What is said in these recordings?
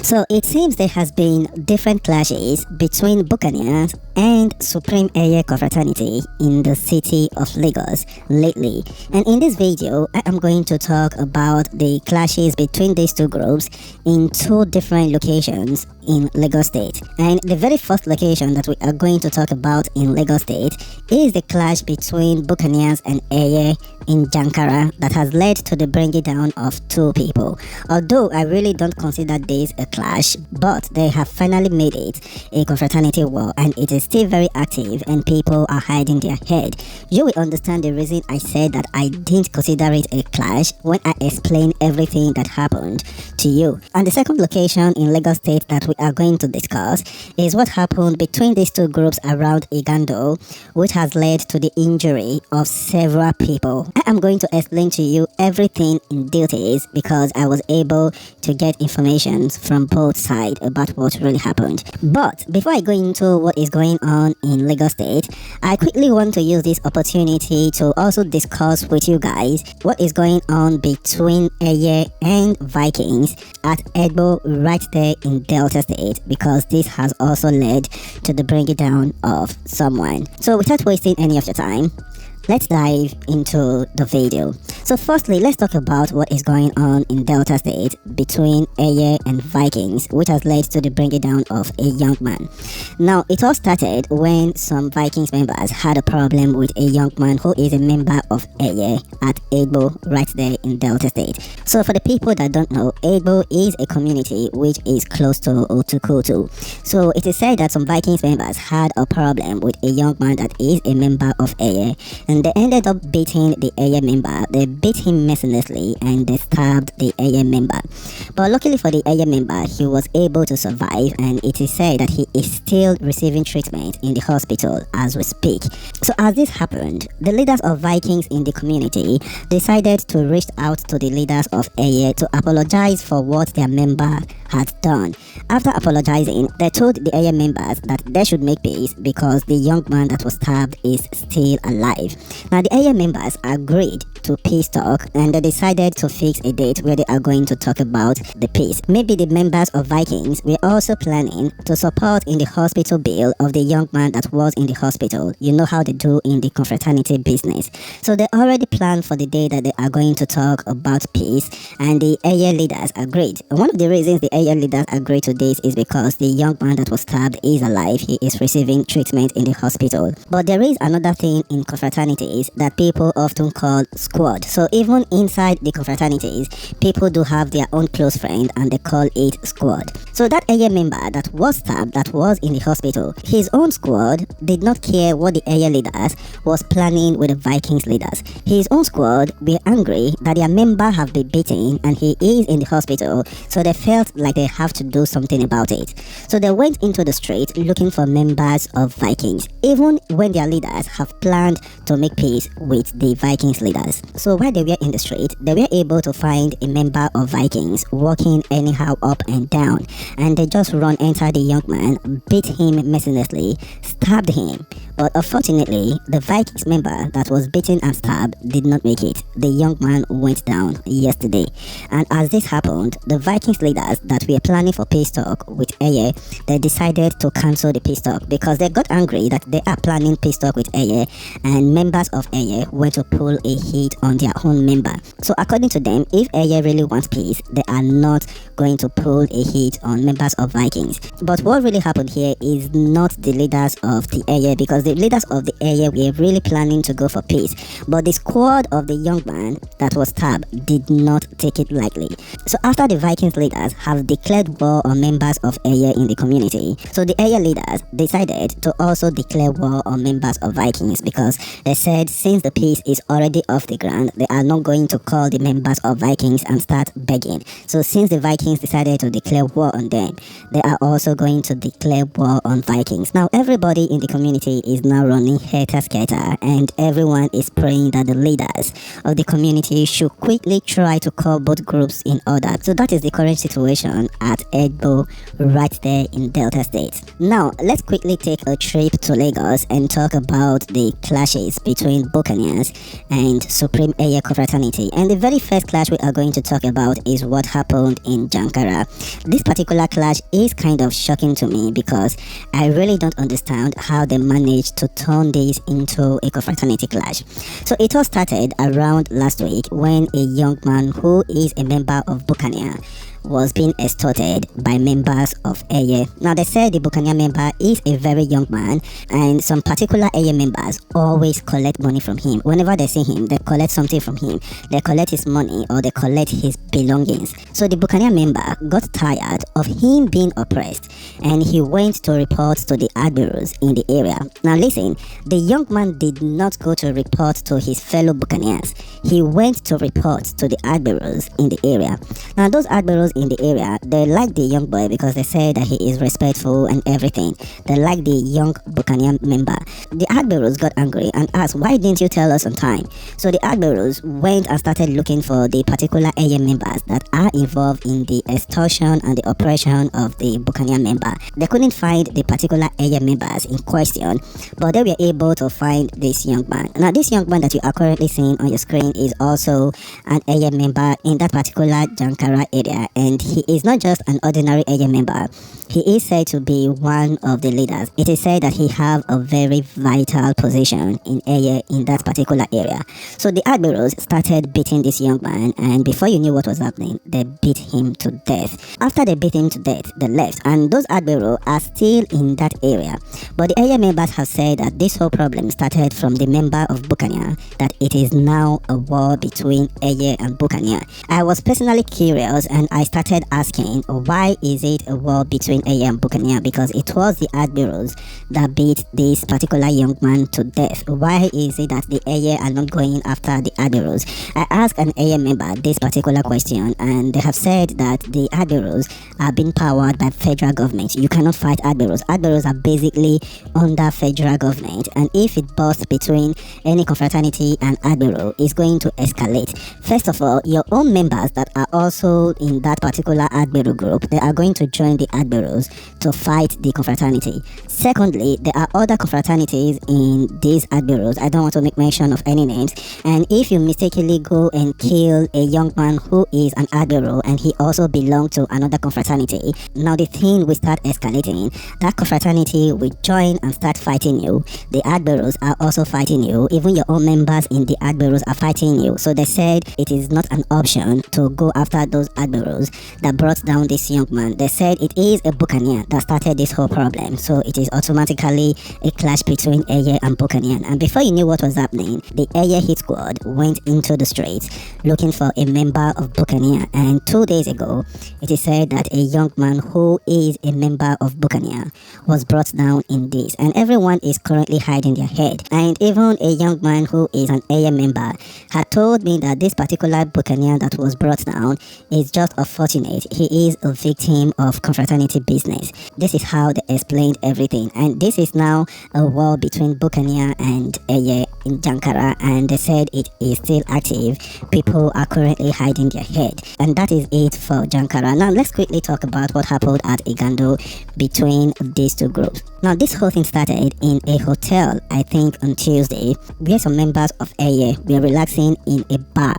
So it seems there has been different clashes between Buccaneers and Supreme Eiye confraternity in the city of Lagos lately. And in this video, I am going to talk about the clashes between these two groups in two different locations in Lagos State. And the very first location that we are going to talk about in Lagos State is the clash between Buccaneers and Eiye in Junara that has led to the bringing down of two people. Although I really don't consider this a clash, but they have finally made it a confraternity war, and it is still very active and people are hiding their head. You will understand the reason I said that I didn't consider it a clash when I explain everything that happened to you. And the second location in Lagos State that we are going to discuss is what happened between these two groups around Igando, which has led to the injury of several people. I am going to explain to you everything in details because I was able to get information from both sides about what really happened. But before I go into what is going on in Lagos State, I quickly want to use this opportunity to also discuss with you guys what is going on between Eiye and Vikings at Igando right there in Delta State, because this has also led to the bringing down of someone. So without wasting any of your time, let's dive into the video. So firstly, let's talk about what is going on in Delta State between Eiye and Vikings, which has led to the bringing down of a young man. Now, it all started when some Vikings members had a problem with a young man who is a member of Eiye at Igando right there in Delta State. So for the people that don't know, Igando is a community which is close to Otukutu. So it is said that some Vikings members had a problem with a young man that is a member of Eiye, and they ended up beating the Eiye member. They beat him mercilessly and they stabbed the Eiye member. But luckily for the Eiye member, he was able to survive, and it is said that he is still receiving treatment in the hospital as we speak. So as this happened, the leaders of Vikings in the community decided to reach out to the leaders of Eiye to apologize for what their member had done. After apologizing, they told the Eiye members that they should make peace because the young man that was stabbed is still alive. Now the Eiye members agreed to peace talk, and they decided to fix a date where they are going to talk about the peace. Maybe the members of Vikings were also planning to support in the hospital bill of the young man that was in the hospital. You know how they do in the confraternity business. So they already planned for the day that they are going to talk about peace, and the Eiye leaders agreed. And one of the reasons the Eiye leaders agreed to this is because the young man that was stabbed is alive. He is receiving treatment in the hospital. But there is another thing in confraternities that people often call squad. So even inside the confraternities, people do have their own close friend and they call it squad. So that Eiye member that was stabbed, that was in the hospital, his own squad did not care what the Eiye leaders was planning with the Vikings leaders. His own squad were angry that their member have been beaten and he is in the hospital, so they felt like they have to do something about it. So they went into the street looking for members of Vikings, even when their leaders have planned to make peace with the Vikings leaders. So while they were in the street, they were able to find a member of Vikings walking anyhow up and down, and they just run enter the young man, beat him mercilessly, stabbed him. But unfortunately, the Vikings member that was beaten and stabbed did not make it. The young man went down yesterday. And as this happened, the Vikings leaders that were planning for peace talk with Eiye, they decided to cancel the peace talk because they got angry that they are planning peace talk with Eiye, and members of Eiye went to pull a hit on their own member. So according to them, if Eiye really wants peace, they are not going to pull a hit on members of Vikings. But what really happened here is not the leaders of the Eiye, because the leaders of the Eiye were really planning to go for peace. But the squad of the young man that was stabbed did not take it lightly. So after the Vikings leaders have declared war on members of Eiye in the community, so the Eiye leaders decided to also declare war on members of Vikings, because they said since the peace is already off the ground, they are not going to call the members of Vikings and start begging. So since the Vikings decided to declare war on them, they are also going to declare war on Vikings. Now everybody in the community is now running helter-skelter, and everyone is praying that the leaders of the community should quickly try to call both groups in order. So that is the current situation location at Igando, right there in Delta State. Now, let's quickly take a trip to Lagos and talk about the clashes between Buccaneers and Supreme Eiye confraternity. And the very first clash we are going to talk about is what happened in Junara. This particular clash is kind of shocking to me because I really don't understand how they managed to turn this into a confraternity clash. So it all started around last week when a young man who is a member of Buccaneer was being extorted by members of Eiye. Now they said the Buccaneer member is a very young man and some particular Eiye members always collect money from him. Whenever they see him, they collect something from him. They collect his money or they collect his belongings. So the Buccaneer member got tired of him being oppressed and he went to report to the admirals in the area. Now listen, the young man did not go to report to his fellow Buccaneers. He went to report to the admirals in the area. Now those admirals in the area, they like the young boy because they say that he is respectful and everything. They like the young Buccaneer member. The admirals got angry and asked, why didn't you tell us on time? So the admirals went and started looking for the particular Eiye members that are involved in the extortion and the oppression of the Buccaneer member. They couldn't find the particular Eiye members in question, but they were able to find this young man. Now this young man that you are currently seeing on your screen is also an Eiye member in that particular Junara area, and he is not just an ordinary Eiye member. He is said to be one of the leaders. It is said that he have a very vital position in Eiye in that particular area. So the admirals started beating this young man, and before you knew what was happening, they beat him to death. After they beat him to death, they left, and those admirals are still in that area. But the Eiye members have said that this whole problem started from the member of Buccaneer, that it is now a war between Eiye and Buccaneer. I was personally curious and I started asking, why is it a war between Eiye and Buccaneer? Because it was the admirals that beat this particular young man to death. Why is it that the Eiye are not going after the admirals? I asked an Eiye member this particular question, and they have said that the admirals are being powered by federal government. You cannot fight admirals. Admirals are basically under federal government, and if it bursts between any confraternity and admiral, it's going to escalate. First of all, your own members that are also in that particular admiral group, they are going to join the admirals to fight the confraternity. Secondly, there are other confraternities in these admirals. I don't want to make mention of any names, and if you mistakenly go and kill a young man who is an admiral and he also belongs to another confraternity, now the thing will start escalating. That confraternity will join and start fighting you. The admirals are also fighting you. Even your own members in the admirals are fighting you. So they said it is not an option to go after those admirals that brought down this young man. They said it is a Buccaneer that started this whole problem, so it is automatically a clash between Eiye and Buccaneer. And before you knew what was happening, the Eiye hit squad went into the streets looking for a member of Buccaneer, and 2 days ago it is said that a young man who is a member of Buccaneer was brought down in this, and everyone is currently hiding their head. And even a young man who is an Eiye member had told me that this particular Buccaneer that was brought down is just unfortunate. He is a victim of confraternity business. This is how they explained everything, and this is now a war between Buccaneer and Eiye in Junara, and they said it is still active. People are currently hiding their head, and that is it for Junara. Now let's quickly talk about what happened at Igando between these two groups. Now this whole thing started in a hotel, I think on Tuesday, where some members of Eiye were relaxing in a bar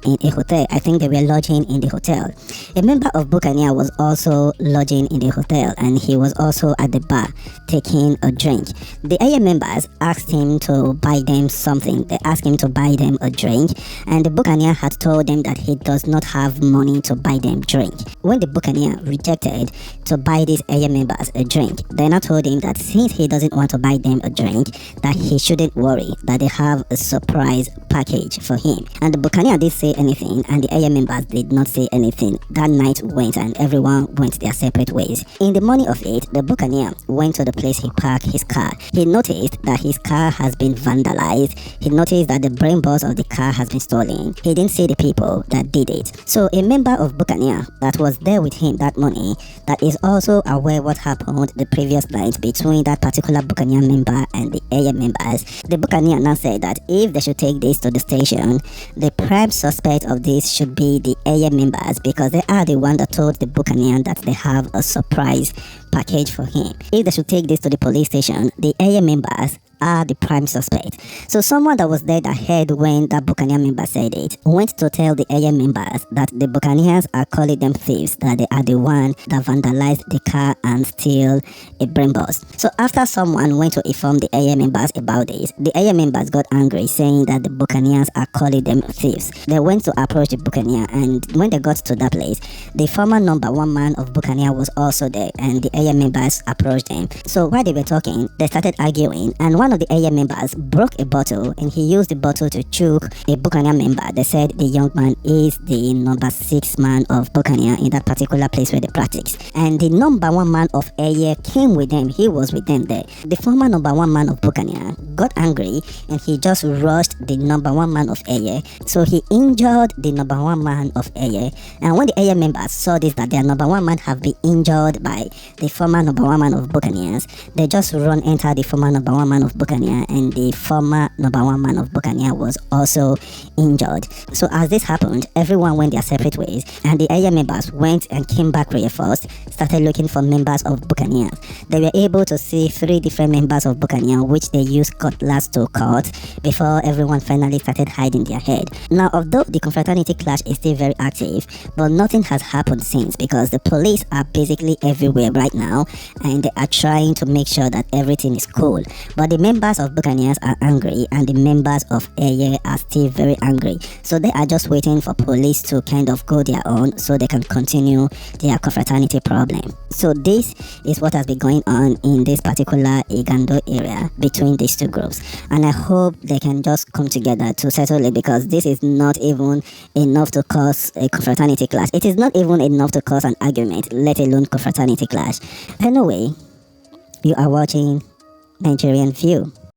in a hotel. I think they were lodging in the hotel. A member of Buccaneer was also lodging in the hotel, and he was also at the bar taking a drink. The Eiye members asked him to buy them something. They asked him to buy them a drink, and the Buccaneer had told them that he does not have money to buy them drink. When the Buccaneer rejected to buy these Eiye members a drink, they now told him that since he doesn't want to buy them a drink, that he shouldn't worry, that they have a surprise package for him. And the Buccaneer didn't say anything, and the Eiye members did not say anything. That night went, and everyone went their separate ways. In the morning of it, the Buccaneer went to the place he parked his car. He noticed that his car has been vandalized. He noticed that the brain box of the car has been stolen. He didn't see the people that did it. So a member of Buccaneer that was there with him that morning, that is also aware what happened the previous night between that particular Buccaneer member and the Eiye members. The Buccaneer now said that if they should take this to the station, the prime suspect of this should be the Eiye members, because they are the one that told the Buccaneer that they have a surprise package for him. If they should take this to the police station, the Eiye members are the prime suspect. So someone that was there that heard when that Buccaneer member said it went to tell the Eiye members that the Buccaneers are calling them thieves, that they are the one that vandalized the car and steal a brain burst. So after someone went to inform the Eiye members about this, the Eiye members got angry, saying that the Buccaneers are calling them thieves. They went to approach the Buccaneer, and when they got to that place, the former number one man of Buccaneer was also there, and the Eiye members approached them. So while they were talking, they started arguing, and one of the Eiye members broke a bottle, and he used the bottle to choke a Buccaneer member. They said the young man is the number 6 man of Buccaneer in that particular place where they practice. And the number 1 man of Eiye came with them. He was with them there. The former number 1 man of Buccaneer got angry, and he just rushed the number 1 man of Eiye. So he injured the number 1 man of Eiye. And when the Eiye members saw this, that their number 1 man have been injured by the former number 1 man of Buccaneers, they just run enter the former number 1 man of Buccaneer, and the former number 1 man of Buccaneer was also injured. So as this happened, everyone went their separate ways, and the Eiye members went and came back reinforced, started looking for members of Buccaneer. They were able to see 3 different members of Buccaneer, which they used cutlass to cut before everyone finally started hiding their head. Now, although the confraternity clash is still very active, but nothing has happened since, because the police are basically everywhere right now, and they are trying to make sure that everything is cool. But the members of Buccaneers are angry, and the members of Eiye are still very angry. So they are just waiting for police to kind of go their own so they can continue their confraternity problem. So this is what has been going on in this particular Igando area between these 2 groups. And I hope they can just come together to settle it, because this is not even enough to cause a confraternity clash. It is not even enough to cause an argument, let alone confraternity clash. Anyway, you are watching Nigerian View.